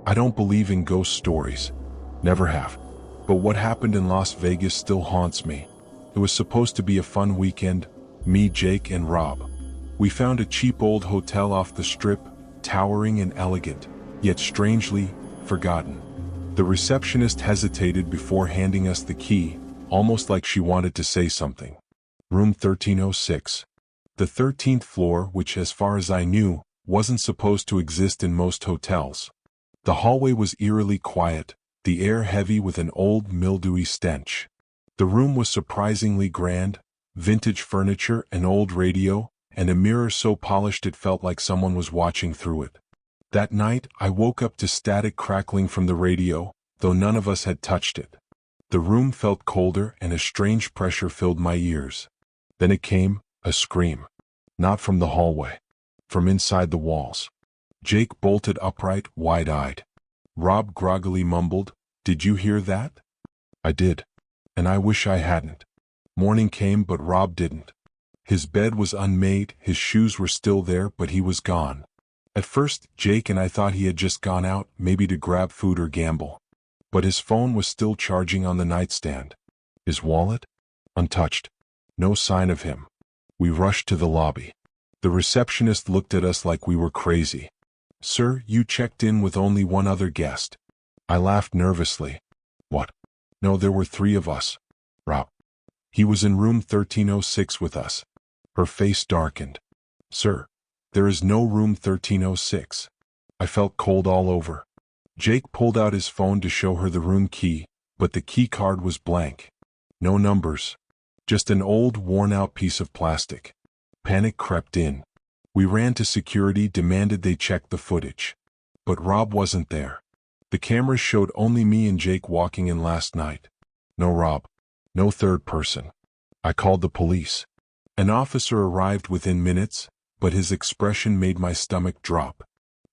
I don't believe in ghost stories. Never have. But what happened in Las Vegas still haunts me. It was supposed to be a fun weekend, me, Jake, and Rob. We found a cheap old hotel off the strip, towering and elegant, yet strangely forgotten. The receptionist hesitated before handing us the key, almost like she wanted to say something. Room 1306. The 13th floor, which as far as I knew, wasn't supposed to exist in most hotels. The hallway was eerily quiet, the air heavy with an old mildewy stench. The room was surprisingly grand, vintage furniture, an old radio, and a mirror so polished it felt like someone was watching through it. That night, I woke up to static crackling from the radio, though none of us had touched it. The room felt colder and a strange pressure filled my ears. Then it came, a scream. Not from the hallway. From inside the walls. Jake bolted upright, wide-eyed. Rob groggily mumbled, "Did you hear that?" I did. And I wish I hadn't. Morning came, but Rob didn't. His bed was unmade, his shoes were still there, but he was gone. At first, Jake and I thought he had just gone out, maybe to grab food or gamble. But his phone was still charging on the nightstand. His wallet? Untouched. No sign of him. We rushed to the lobby. The receptionist looked at us like we were crazy. "Sir, you checked in with only one other guest." I laughed nervously. "What?" "No, there were 3 of us. Rob. He was in room 1306 with us." Her face darkened. "Sir, there is no room 1306. I felt cold all over. Jake pulled out his phone to show her the room key, but the key card was blank. No numbers. Just an old, worn-out piece of plastic. Panic crept in. We ran to security, demanded they check the footage. But Rob wasn't there. The cameras showed only me and Jake walking in last night. No Rob. No third person. I called the police. An officer arrived within minutes, but his expression made my stomach drop.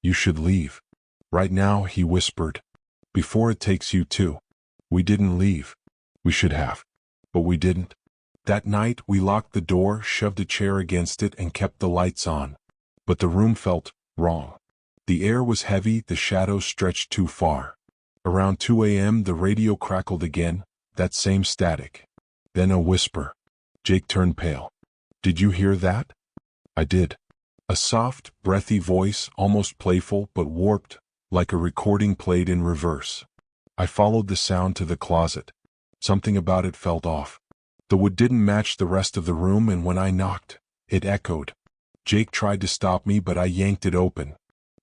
"You should leave. Right now," he whispered. "Before it takes you too." We didn't leave. We should have. But we didn't. That night, we locked the door, shoved a chair against it, and kept the lights on. But the room felt wrong. The air was heavy, the shadows stretched too far. Around 2 a.m., the radio crackled again, that same static. Then a whisper. Jake turned pale. "Did you hear that?" I did. A soft, breathy voice, almost playful but warped, like a recording played in reverse. I followed the sound to the closet. Something about it felt off. The wood didn't match the rest of the room, and when I knocked, it echoed. Jake tried to stop me, but I yanked it open.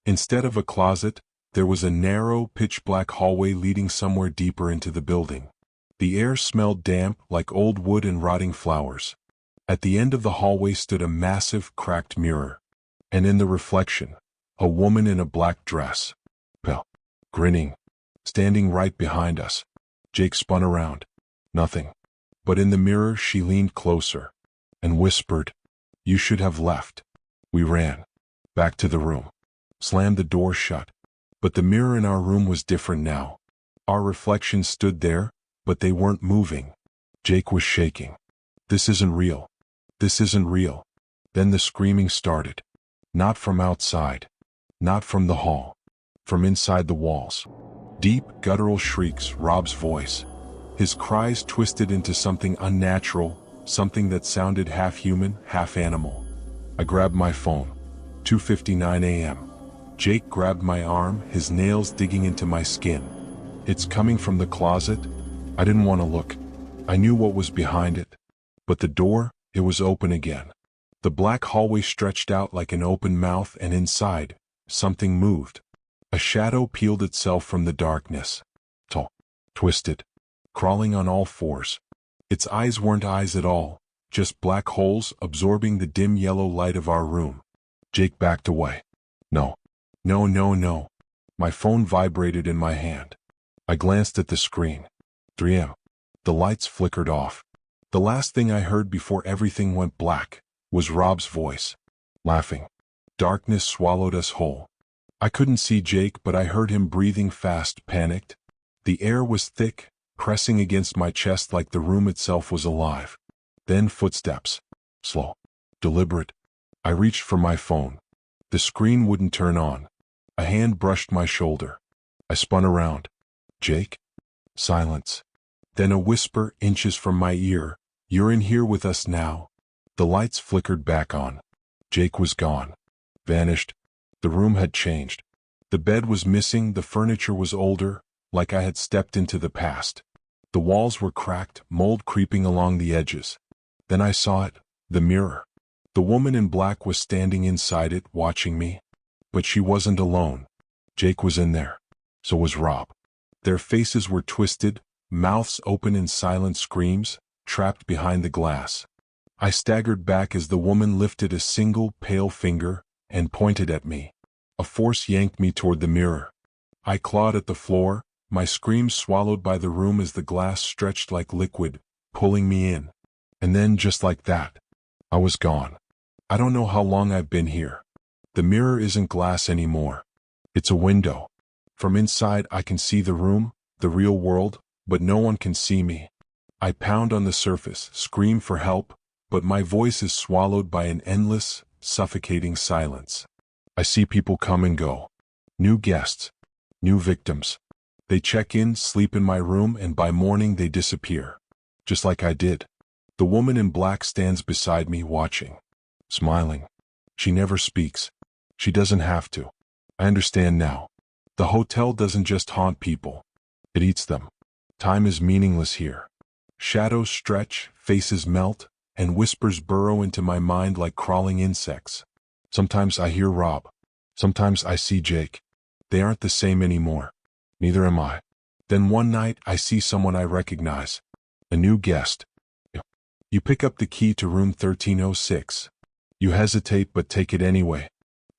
Instead of a closet, there was a narrow, pitch-black hallway leading somewhere deeper into the building. The air smelled damp, like old wood and rotting flowers. At the end of the hallway stood a massive, cracked mirror. And in the reflection, a woman in a black dress. Pale. Grinning. Standing right behind us. Jake spun around. Nothing. But in the mirror, she leaned closer. And whispered, "You should have left." We ran. Back to the room. Slammed the door shut. But the mirror in our room was different now. Our reflections stood there, but they weren't moving. Jake was shaking. "This isn't real. This isn't real." Then the screaming started. Not from outside. Not from the hall. From inside the walls. Deep, guttural shrieks, Rob's voice. His cries twisted into something unnatural, something that sounded half human, half animal. I grabbed my phone. 2:59 a.m. Jake grabbed my arm, his nails digging into my skin. "It's coming from the closet." I didn't want to look. I knew what was behind it. But the door, it was open again. The black hallway stretched out like an open mouth, and inside, something moved. A shadow peeled itself from the darkness. Tall. Twisted. Crawling on all fours. Its eyes weren't eyes at all, just black holes absorbing the dim yellow light of our room. Jake backed away. No. No, no, no. My phone vibrated in my hand. I glanced at the screen. 3 a.m. The lights flickered off. The last thing I heard before everything went black was Rob's voice. Laughing. Darkness swallowed us whole. I couldn't see Jake, but I heard him breathing fast, panicked. The air was thick, pressing against my chest like the room itself was alive. Then footsteps. Slow. Deliberate. I reached for my phone. The screen wouldn't turn on. A hand brushed my shoulder. I spun around. Jake? Silence. Then a whisper inches from my ear. You're in here with us now. The lights flickered back on. Jake was gone. Vanished. The room had changed. The bed was missing, the furniture was older, like I had stepped into the past. The walls were cracked, mold creeping along the edges. Then I saw it, the mirror. The woman in black was standing inside it, watching me. But she wasn't alone. Jake was in there. So was Rob. Their faces were twisted, mouths open in silent screams, trapped behind the glass. I staggered back as the woman lifted a single, pale finger and pointed at me. A force yanked me toward the mirror. I clawed at the floor, my screams swallowed by the room as the glass stretched like liquid, pulling me in. And then, just like that, I was gone. I don't know how long I've been here. The mirror isn't glass anymore. It's a window. From inside I can see the room, the real world, but no one can see me. I pound on the surface, scream for help, but my voice is swallowed by an endless, suffocating silence. I see people come and go. New guests. New victims. They check in, sleep in my room, and by morning they disappear. Just like I did. The woman in black stands beside me watching. Smiling. She never speaks. She doesn't have to. I understand now. The hotel doesn't just haunt people. It eats them. Time is meaningless here. Shadows stretch, faces melt, and whispers burrow into my mind like crawling insects. Sometimes I hear Rob. Sometimes I see Jake. They aren't the same anymore. Neither am I. Then one night I see someone I recognize. A new guest. You pick up the key to room 1306. You hesitate but take it anyway.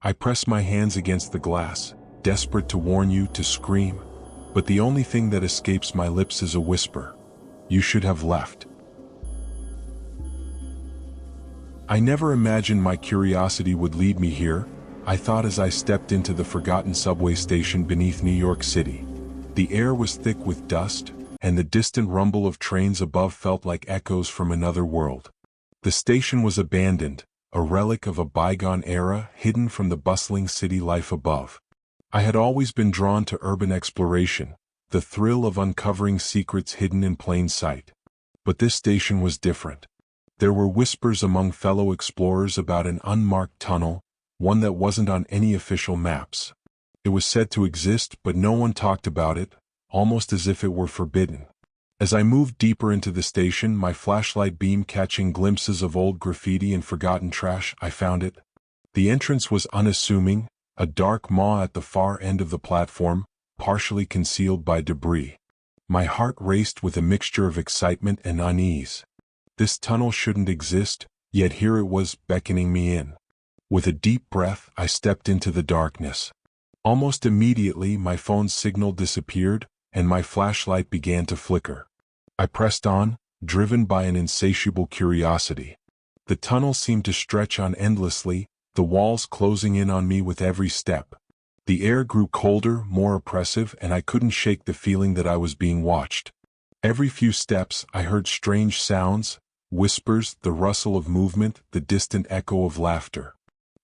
I press my hands against the glass, desperate to warn you, to scream. But the only thing that escapes my lips is a whisper. You should have left. I never imagined my curiosity would lead me here, I thought as I stepped into the forgotten subway station beneath New York City. The air was thick with dust, and the distant rumble of trains above felt like echoes from another world. The station was abandoned, a relic of a bygone era hidden from the bustling city life above. I had always been drawn to urban exploration, the thrill of uncovering secrets hidden in plain sight. But this station was different. There were whispers among fellow explorers about an unmarked tunnel, one that wasn't on any official maps. It was said to exist, but no one talked about it, almost as if it were forbidden. As I moved deeper into the station, my flashlight beam catching glimpses of old graffiti and forgotten trash, I found it. The entrance was unassuming, a dark maw at the far end of the platform, partially concealed by debris. My heart raced with a mixture of excitement and unease. This tunnel shouldn't exist, yet here it was, beckoning me in. With a deep breath, I stepped into the darkness. Almost immediately, my phone's signal disappeared, and my flashlight began to flicker. I pressed on, driven by an insatiable curiosity. The tunnel seemed to stretch on endlessly, the walls closing in on me with every step. The air grew colder, more oppressive, and I couldn't shake the feeling that I was being watched. Every few steps, I heard strange sounds, whispers, the rustle of movement, the distant echo of laughter.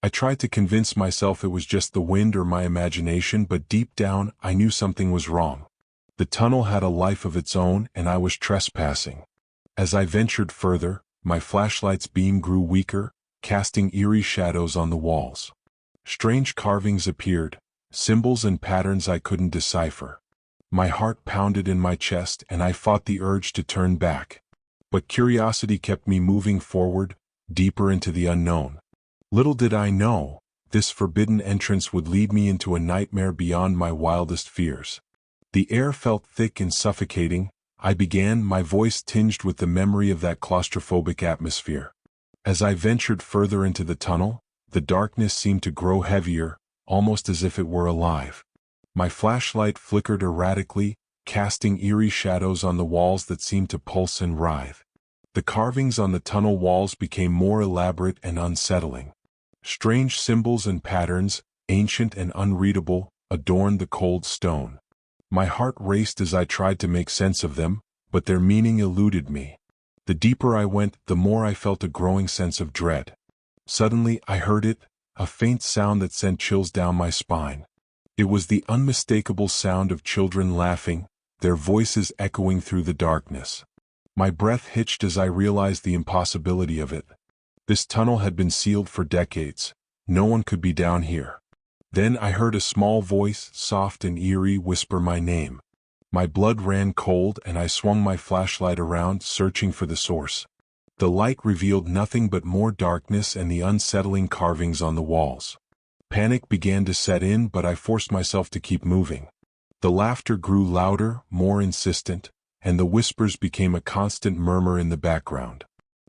I tried to convince myself it was just the wind or my imagination, but deep down, I knew something was wrong. The tunnel had a life of its own, and I was trespassing. As I ventured further, my flashlight's beam grew weaker, casting eerie shadows on the walls. Strange carvings appeared, symbols and patterns I couldn't decipher. My heart pounded in my chest, and I fought the urge to turn back. But curiosity kept me moving forward, deeper into the unknown. Little did I know, this forbidden entrance would lead me into a nightmare beyond my wildest fears. The air felt thick and suffocating. I began, my voice tinged with the memory of that claustrophobic atmosphere. As I ventured further into the tunnel, the darkness seemed to grow heavier, almost as if it were alive. My flashlight flickered erratically, casting eerie shadows on the walls that seemed to pulse and writhe. The carvings on the tunnel walls became more elaborate and unsettling. Strange symbols and patterns, ancient and unreadable, adorned the cold stone. My heart raced as I tried to make sense of them, but their meaning eluded me. The deeper I went, the more I felt a growing sense of dread. Suddenly, I heard it, a faint sound that sent chills down my spine. It was the unmistakable sound of children laughing, their voices echoing through the darkness. My breath hitched as I realized the impossibility of it. This tunnel had been sealed for decades. No one could be down here. Then I heard a small voice, soft and eerie, whisper my name. My blood ran cold and I swung my flashlight around, searching for the source. The light revealed nothing but more darkness and the unsettling carvings on the walls. Panic began to set in, but I forced myself to keep moving. The laughter grew louder, more insistent, and the whispers became a constant murmur in the background.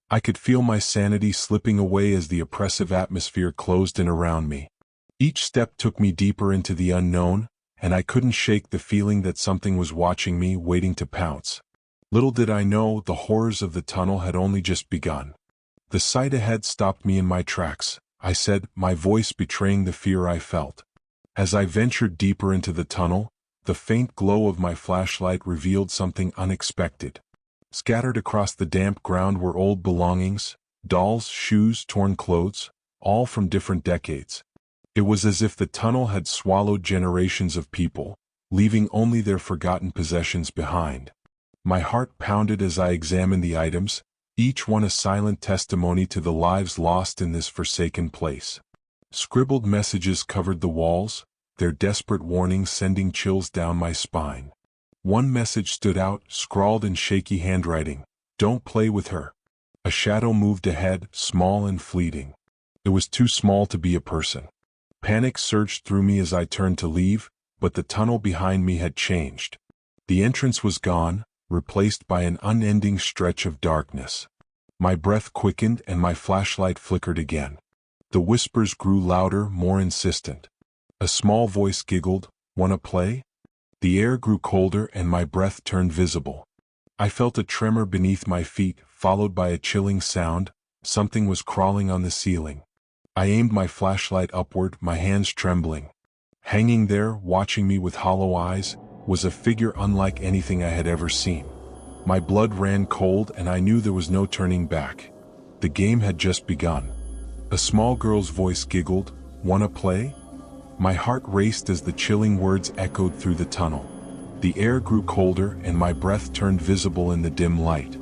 I could feel my sanity slipping away as the oppressive atmosphere closed in around me. Each step took me deeper into the unknown, and I couldn't shake the feeling that something was watching me, waiting to pounce. Little did I know, the horrors of the tunnel had only just begun. The sight ahead stopped me in my tracks. I said, my voice betraying the fear I felt. As I ventured deeper into the tunnel, the faint glow of my flashlight revealed something unexpected. Scattered across the damp ground were old belongings, dolls, shoes, torn clothes, all from different decades. It was as if the tunnel had swallowed generations of people, leaving only their forgotten possessions behind. My heart pounded as I examined the items, each one a silent testimony to the lives lost in this forsaken place. Scribbled messages covered the walls, their desperate warnings sending chills down my spine. One message stood out, scrawled in shaky handwriting, "Don't play with her." A shadow moved ahead, small and fleeting. It was too small to be a person. Panic surged through me as I turned to leave, but the tunnel behind me had changed. The entrance was gone, replaced by an unending stretch of darkness. My breath quickened and my flashlight flickered again. The whispers grew louder, more insistent. A small voice giggled, "Wanna play?" The air grew colder and my breath turned visible. I felt a tremor beneath my feet, followed by a chilling sound. Something was crawling on the ceiling. I aimed my flashlight upward, my hands trembling. Hanging there, watching me with hollow eyes, was a figure unlike anything I had ever seen. My blood ran cold and I knew there was no turning back. The game had just begun. A small girl's voice giggled, "Wanna play?" My heart raced as the chilling words echoed through the tunnel. The air grew colder and my breath turned visible in the dim light.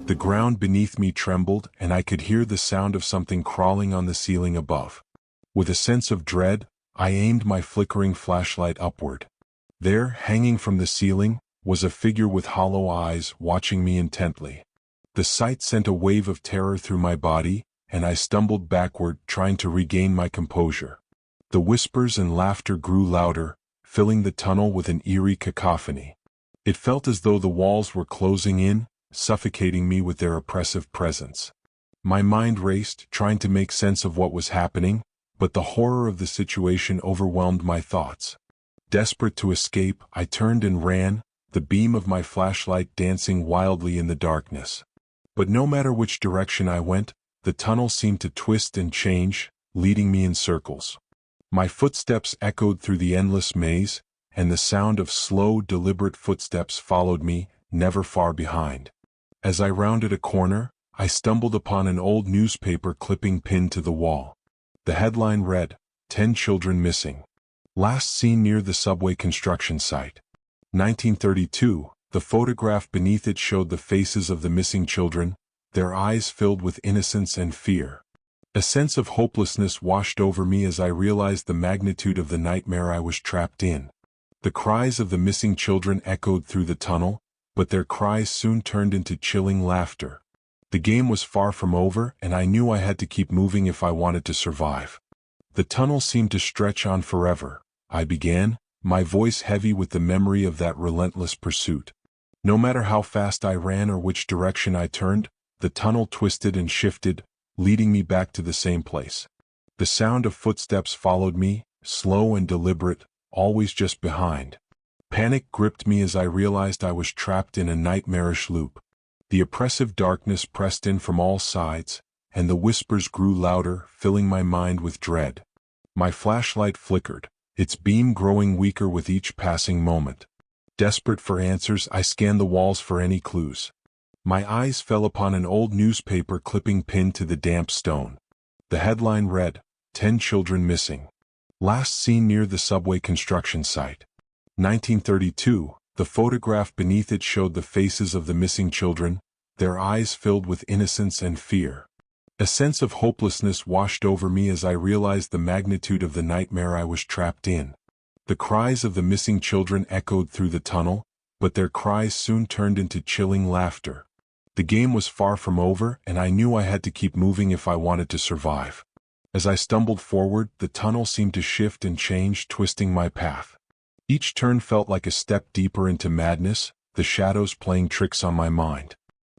The ground beneath me trembled and I could hear the sound of something crawling on the ceiling above. With a sense of dread, I aimed my flickering flashlight upward. There, hanging from the ceiling, was a figure with hollow eyes, watching me intently. The sight sent a wave of terror through my body, and I stumbled backward, trying to regain my composure. The whispers and laughter grew louder, filling the tunnel with an eerie cacophony. It felt as though the walls were closing in, suffocating me with their oppressive presence. My mind raced, trying to make sense of what was happening, but the horror of the situation overwhelmed my thoughts. Desperate to escape, I turned and ran, the beam of my flashlight dancing wildly in the darkness. But no matter which direction I went, the tunnel seemed to twist and change, leading me in circles. My footsteps echoed through the endless maze, and the sound of slow, deliberate footsteps followed me, never far behind. As I rounded a corner, I stumbled upon an old newspaper clipping pinned to the wall. The headline read, "10 children missing. Last seen near the subway construction site. 1932." The photograph beneath it showed the faces of the missing children, their eyes filled with innocence and fear. A sense of hopelessness washed over me as I realized the magnitude of the nightmare I was trapped in. The cries of the missing children echoed through the tunnel, but their cries soon turned into chilling laughter. The game was far from over, and I knew I had to keep moving if I wanted to survive. The tunnel seemed to stretch on forever. I began, my voice heavy with the memory of that relentless pursuit. No matter how fast I ran or which direction I turned, the tunnel twisted and shifted, leading me back to the same place. The sound of footsteps followed me, slow and deliberate, always just behind. Panic gripped me as I realized I was trapped in a nightmarish loop. The oppressive darkness pressed in from all sides, and the whispers grew louder, filling my mind with dread. My flashlight flickered, its beam growing weaker with each passing moment. Desperate for answers, I scanned the walls for any clues. My eyes fell upon an old newspaper clipping pinned to the damp stone. The headline read, 10 children missing. Last seen near the subway construction site. 1932, the photograph beneath it showed the faces of the missing children, their eyes filled with innocence and fear. A sense of hopelessness washed over me as I realized the magnitude of the nightmare I was trapped in. The cries of the missing children echoed through the tunnel, but their cries soon turned into chilling laughter. The game was far from over, and I knew I had to keep moving if I wanted to survive. As I stumbled forward, the tunnel seemed to shift and change, twisting my path. Each turn felt like a step deeper into madness, the shadows playing tricks on my mind.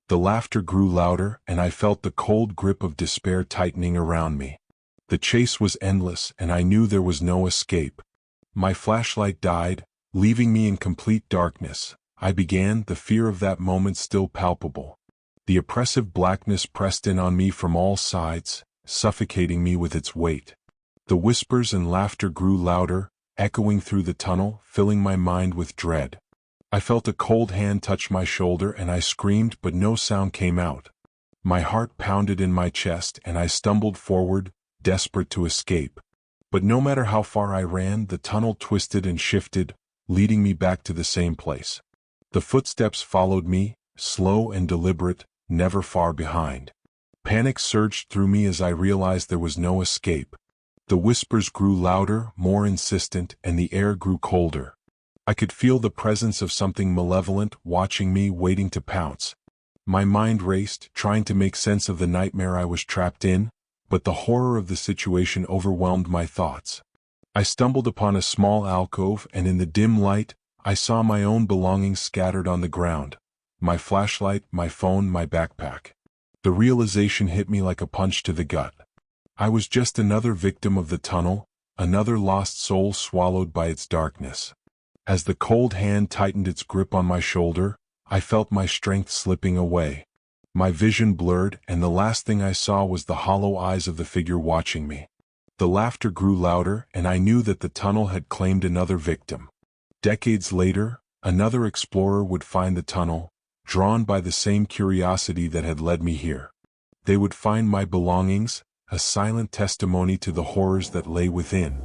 The laughter grew louder, and I felt the cold grip of despair tightening around me. The chase was endless, and I knew there was no escape. My flashlight died, leaving me in complete darkness. I began, the fear of that moment still palpable. The oppressive blackness pressed in on me from all sides, suffocating me with its weight. The whispers and laughter grew louder, echoing through the tunnel, filling my mind with dread. I felt a cold hand touch my shoulder and I screamed, but no sound came out. My heart pounded in my chest and I stumbled forward, desperate to escape. But no matter how far I ran, the tunnel twisted and shifted, leading me back to the same place. The footsteps followed me, slow and deliberate, never far behind. Panic surged through me as I realized there was no escape. The whispers grew louder, more insistent, and the air grew colder. I could feel the presence of something malevolent watching me, waiting to pounce. My mind raced, trying to make sense of the nightmare I was trapped in, but the horror of the situation overwhelmed my thoughts. I stumbled upon a small alcove, and in the dim light, I saw my own belongings scattered on the ground. My flashlight, my phone, my backpack. The realization hit me like a punch to the gut. I was just another victim of the tunnel, another lost soul swallowed by its darkness. As the cold hand tightened its grip on my shoulder, I felt my strength slipping away. My vision blurred, and the last thing I saw was the hollow eyes of the figure watching me. The laughter grew louder, and I knew that the tunnel had claimed another victim. Decades later, another explorer would find the tunnel, drawn by the same curiosity that had led me here. They would find my belongings, a silent testimony to the horrors that lay within.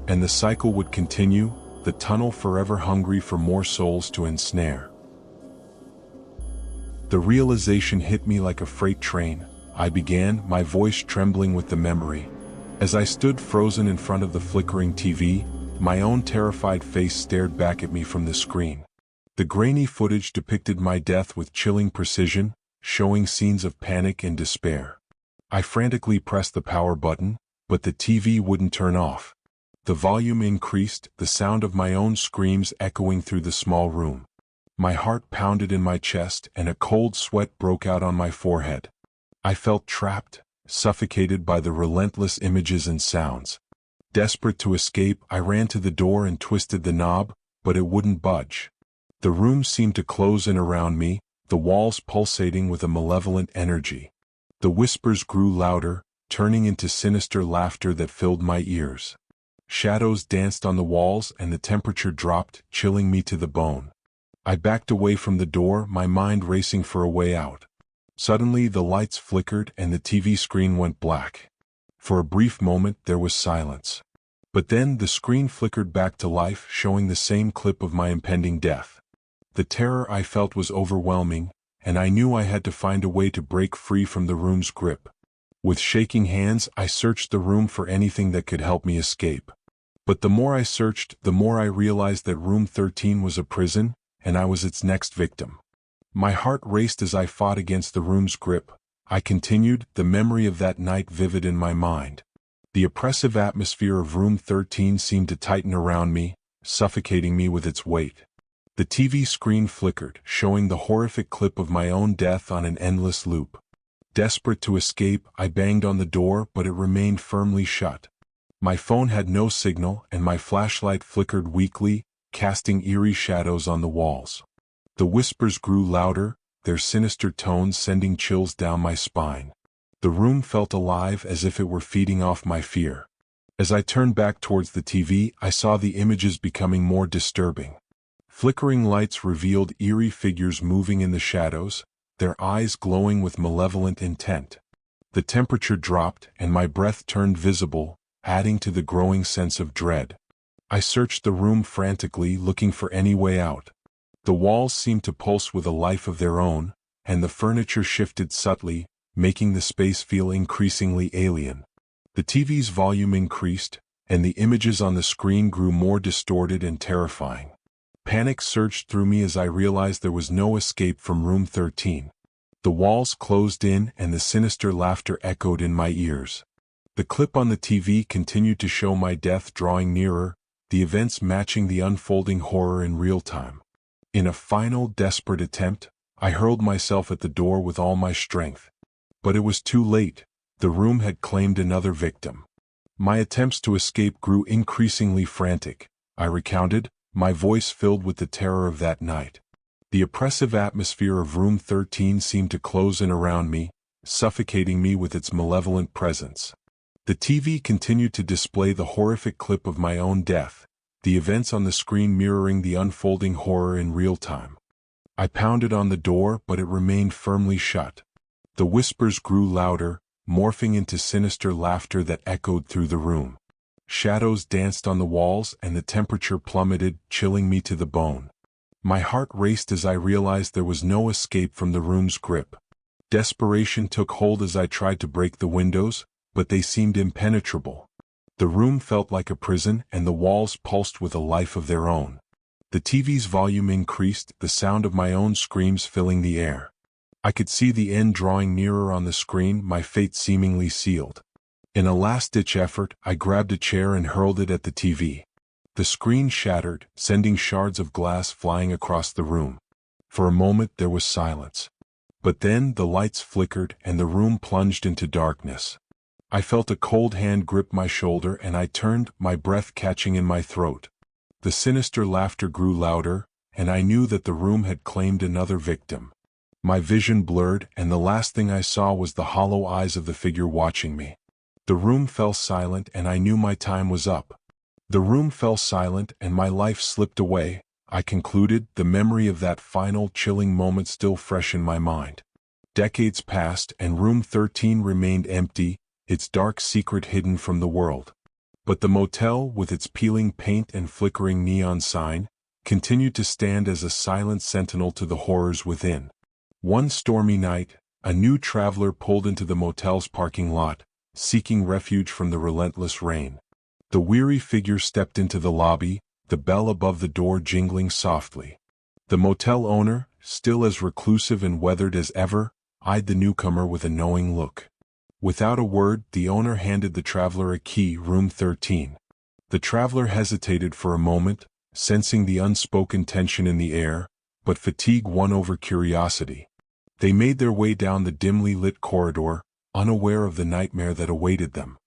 And the cycle would continue, the tunnel forever hungry for more souls to ensnare. The realization hit me like a freight train. I began, my voice trembling with the memory. As I stood frozen in front of the flickering TV, my own terrified face stared back at me from the screen. The grainy footage depicted my death with chilling precision, showing scenes of panic and despair. I frantically pressed the power button, but the TV wouldn't turn off. The volume increased, the sound of my own screams echoing through the small room. My heart pounded in my chest and a cold sweat broke out on my forehead. I felt trapped, suffocated by the relentless images and sounds. Desperate to escape, I ran to the door and twisted the knob, but it wouldn't budge. The room seemed to close in around me, the walls pulsating with a malevolent energy. The whispers grew louder, turning into sinister laughter that filled my ears. Shadows danced on the walls and the temperature dropped, chilling me to the bone. I backed away from the door, my mind racing for a way out. Suddenly the lights flickered and the TV screen went black. For a brief moment there was silence. But then the screen flickered back to life, showing the same clip of my impending death. The terror I felt was overwhelming, and I knew I had to find a way to break free from the room's grip. With shaking hands, I searched the room for anything that could help me escape. But the more I searched, the more I realized that room 13 was a prison, and I was its next victim. My heart raced as I fought against the room's grip. I continued, the memory of that night vivid in my mind. The oppressive atmosphere of room 13 seemed to tighten around me, suffocating me with its weight. The TV screen flickered, showing the horrific clip of my own death on an endless loop. Desperate to escape, I banged on the door, but it remained firmly shut. My phone had no signal, and my flashlight flickered weakly, casting eerie shadows on the walls. The whispers grew louder, their sinister tones sending chills down my spine. The room felt alive as if it were feeding off my fear. As I turned back towards the TV, I saw the images becoming more disturbing. Flickering lights revealed eerie figures moving in the shadows, their eyes glowing with malevolent intent. The temperature dropped and my breath turned visible, adding to the growing sense of dread. I searched the room frantically, looking for any way out. The walls seemed to pulse with a life of their own, and the furniture shifted subtly, making the space feel increasingly alien. The TV's volume increased, and the images on the screen grew more distorted and terrifying. Panic surged through me as I realized there was no escape from room 13. The walls closed in and the sinister laughter echoed in my ears. The clip on the TV continued to show my death drawing nearer, the events matching the unfolding horror in real time. In a final, desperate attempt, I hurled myself at the door with all my strength. But it was too late. The room had claimed another victim. My attempts to escape grew increasingly frantic, I recounted, my voice filled with the terror of that night. The oppressive atmosphere of room 13 seemed to close in around me, suffocating me with its malevolent presence. The TV continued to display the horrific clip of my own death, the events on the screen mirroring the unfolding horror in real time. I pounded on the door, but it remained firmly shut. The whispers grew louder, morphing into sinister laughter that echoed through the room. Shadows danced on the walls and the temperature plummeted, chilling me to the bone. My heart raced as I realized there was no escape from the room's grip. Desperation took hold as I tried to break the windows, but they seemed impenetrable. The room felt like a prison and the walls pulsed with a life of their own. The TV's volume increased, the sound of my own screams filling the air. I could see the end drawing nearer on the screen, my fate seemingly sealed. In a last-ditch effort, I grabbed a chair and hurled it at the TV. The screen shattered, sending shards of glass flying across the room. For a moment there was silence. But then the lights flickered and the room plunged into darkness. I felt a cold hand grip my shoulder and I turned, my breath catching in my throat. The sinister laughter grew louder, and I knew that the room had claimed another victim. My vision blurred, and the last thing I saw was the hollow eyes of the figure watching me. The room fell silent, and I knew my time was up. The room fell silent, and my life slipped away, I concluded, the memory of that final chilling moment still fresh in my mind. Decades passed, and room 13 remained empty, its dark secret hidden from the world. But the motel, with its peeling paint and flickering neon sign, continued to stand as a silent sentinel to the horrors within. One stormy night, a new traveler pulled into the motel's parking lot, seeking refuge from the relentless rain. The weary figure stepped into the lobby, the bell above the door jingling softly. The motel owner, still as reclusive and weathered as ever, eyed the newcomer with a knowing look. Without a word, the owner handed the traveler a key, room 13. The traveler hesitated for a moment, sensing the unspoken tension in the air, but fatigue won over curiosity. They made their way down the dimly lit corridor, unaware of the nightmare that awaited them.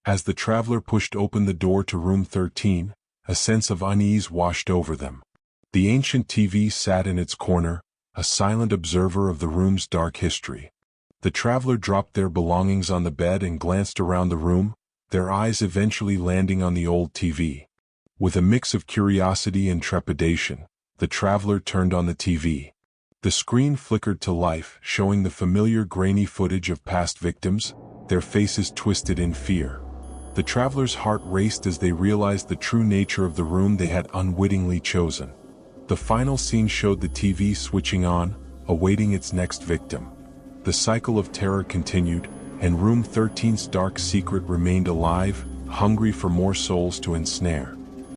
As the traveler pushed open the door to room 13, a sense of unease washed over them. The ancient TV sat in its corner, a silent observer of the room's dark history. The traveler dropped their belongings on the bed and glanced around the room, their eyes eventually landing on the old TV. With a mix of curiosity and trepidation, the traveler turned on the TV. The screen flickered to life, showing the familiar grainy footage of past victims, their faces twisted in fear. The traveler's heart raced as they realized the true nature of the room they had unwittingly chosen. The final scene showed the TV switching on, awaiting its next victim. The cycle of terror continued, and room 13's dark secret remained alive, hungry for more souls to ensnare.